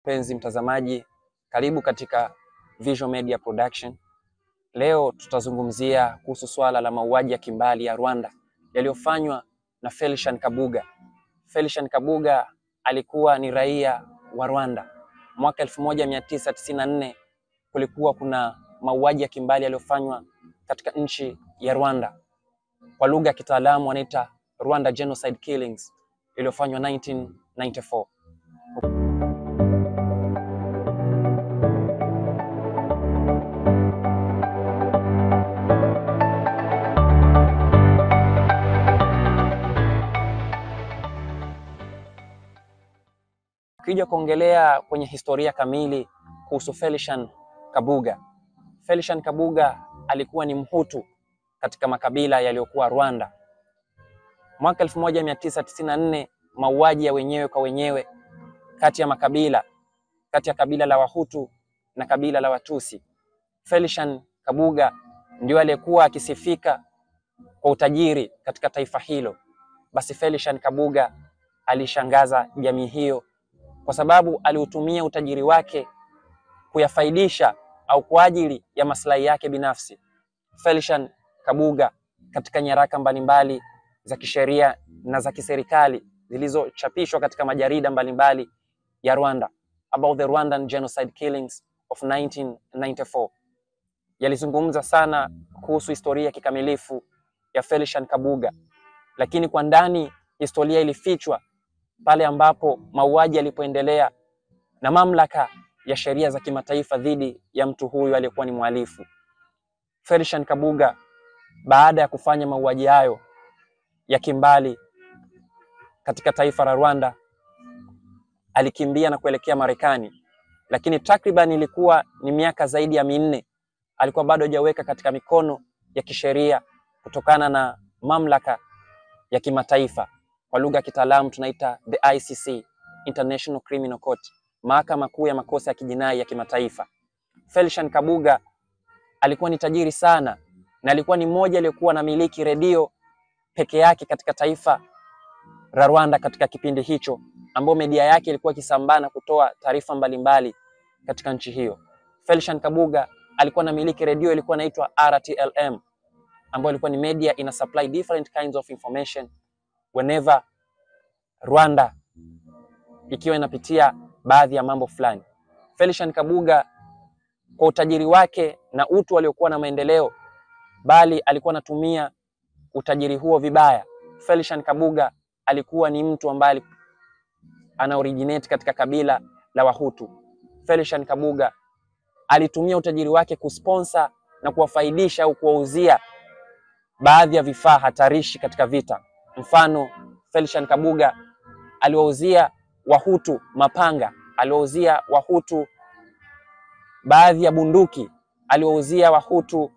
Mpenzi mtazamaji, karibu katika Visual Media Production. Leo tutazungumzia kuhusu swala la mauaji ya kimbali ya Rwanda yaliyofanywa na Felicien Kabuga. Felicien Kabuga alikuwa ni raia wa Rwanda. Mwaka 1994 kulikuwa kuna mauaji ya kimbali yaliyofanywa katika nchi ya Rwanda. Kwa lugha ya kitaalamu wanaita Rwanda Genocide Killings, iliyofanywa 1994. Ukija kuongelea kwenye historia kamili kuhusu Felicien Kabuga. Felicien Kabuga alikuwa ni Mhutu katika makabila yaliyokuwa Rwanda. Mwaka 1994 mauaji ya wenyewe kwa wenyewe kati ya kabila la Wahutu na kabila la Watusi. Felicien Kabuga ndio aliyekuwa akisifika kwa utajiri katika taifa hilo. Basi Felicien Kabuga alishangaza jamii hiyo kwa sababu aliutumia utajiri wake kuyafaidisha au kwa ajili ya maslahi yake binafsi. Felicien Kabuga katika nyaraka mbalimbali za kisheria na za kiserikali zilizochapishwa katika majarida mbalimbali ya Rwanda about the Rwandan genocide killings of 1994 yalizungumza sana kuhusu historia kikamilifu ya Felicien Kabuga, lakini kwa ndani historia ilifichwa pale ambapo mauaji yalipoendelea na mamlaka ya sheria za kimataifa dhidi ya mtu huyu aliyekuwa ni mhalifu. Felicien Kabuga baada ya kufanya mauaji hayo ya kimbali katika taifa la Rwanda alikimbia na kuelekea Marekani, lakini takriban ilikuwa ni miaka zaidi ya 4 alikuwa bado hajaweka katika mikono ya kisheria kutokana na mamlaka ya kimataifa. Kwa lugha ya kitaalamu tunaita the ICC, International Criminal Court, mahakama kuu ya makosa ya kijinai ya kimataifa. Felicien Kabuga alikuwa ni tajiri sana na alikuwa ni mmoja aliyekuwa na miliki redio peke yake katika taifa la Rwanda katika kipindi hicho, ambao media yake ilikuwa ikisambana kutoa taarifa mbalimbali katika nchi hiyo. Felicien Kabuga alikuwa na miliki redio ilikuwa inaitwa RTLM, ambayo ilikuwa ni media ina supply different kinds of information whenever Rwanda ikiwa inapitia baadhi ya mambo fulani. Felicien Kabuga kwa utajiri wake na utu aliokuwa na maendeleo, bali alikuwa anatumia utajiri huo vibaya. Felicien Kabuga alikuwa ni mtu ambaye ana originate katika kabila la Wahutu. Felicien Kabuga alitumia utajiri wake kusponsor na kuwafaidisha au kuwauzia baadhi ya vifaa hatarishi katika vita. Mfano, Felicien Kabuga aliwauzia Wahutu mapanga, aliwauzia Wahutu baadhi ya bunduki, aliwauzia Wahutu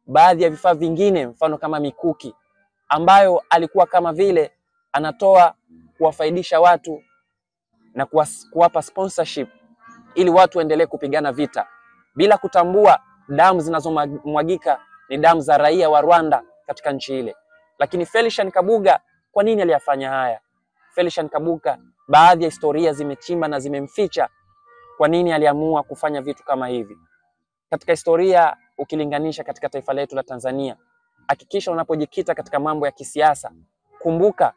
baadhi ya vifaa vingine, mfano kama mikuki, ambayo alikuwa kama vile anatoa kuwafaidisha watu na kuwapa sponsorship ili watu waendelee kupigana vita, bila kutambua damu zinazomwagika ni damu za raia wa Rwanda katika nchi ile. Lakini Felicien Kabuga kwa nini aliyafanya haya? Felicien Kabuga baadhi ya historia zimechimba na zimemficha kwa nini aliamua kufanya vitu kama hivi. Katika historia ukilinganisha katika taifa letu la Tanzania, hakikisha unapojikita katika mambo ya kisiasa, kumbuka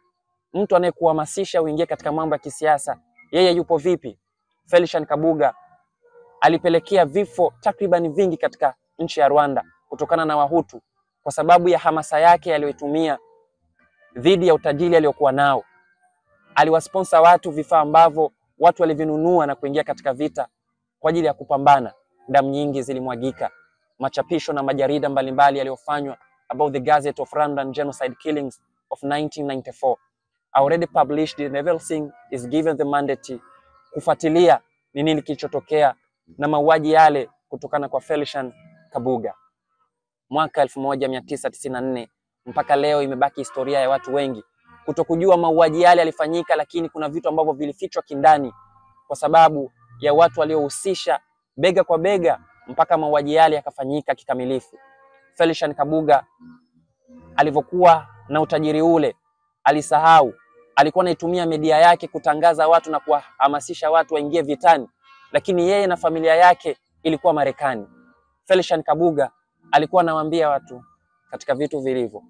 mtu anayekuhamasisha uingie katika mambo ya kisiasa, yeye yupo vipi? Felicien Kabuga alipelekea vifo takriban vingi katika nchi ya Rwanda kutokana na Wahutu kwa sababu ya hamasa yake aliyoitumia dhidi ya utajiri aliyokuwa nao. Aliwasponsor watu vifaa ambavyo watu walivinunua na kuingia katika vita kwa ajili ya kupambana. Damu nyingi zilimwagika. Machapisho na majarida mbalimbali yaliyofanywa about the Gazette of Rwandan Genocide Killings of 1994 already published, and everything is given the mandate kufuatilia ni nini kilichotokea na mauaji yale kutokana kwa Felicien Kabuga. Mwaka 1994 mpaka leo imebaki historia ya watu wengi kutokujua mauaji yale yalifanyika, lakini kuna vitu ambavyo vilifichwa kindani kwa sababu ya watu waliohusisha bega kwa bega mpaka mauaji yale yakafanyika kikamilifu. Felicien Kabuga alivyokuwa na utajiri ule alisahau alikuwa anaitumia media yake kutangaza watu na kuhamasisha watu waingie vitani, lakini yeye na familia yake ilikuwa Marekani. Felician Kabuga alikuwa anawaambia watu katika vitu vilivyo,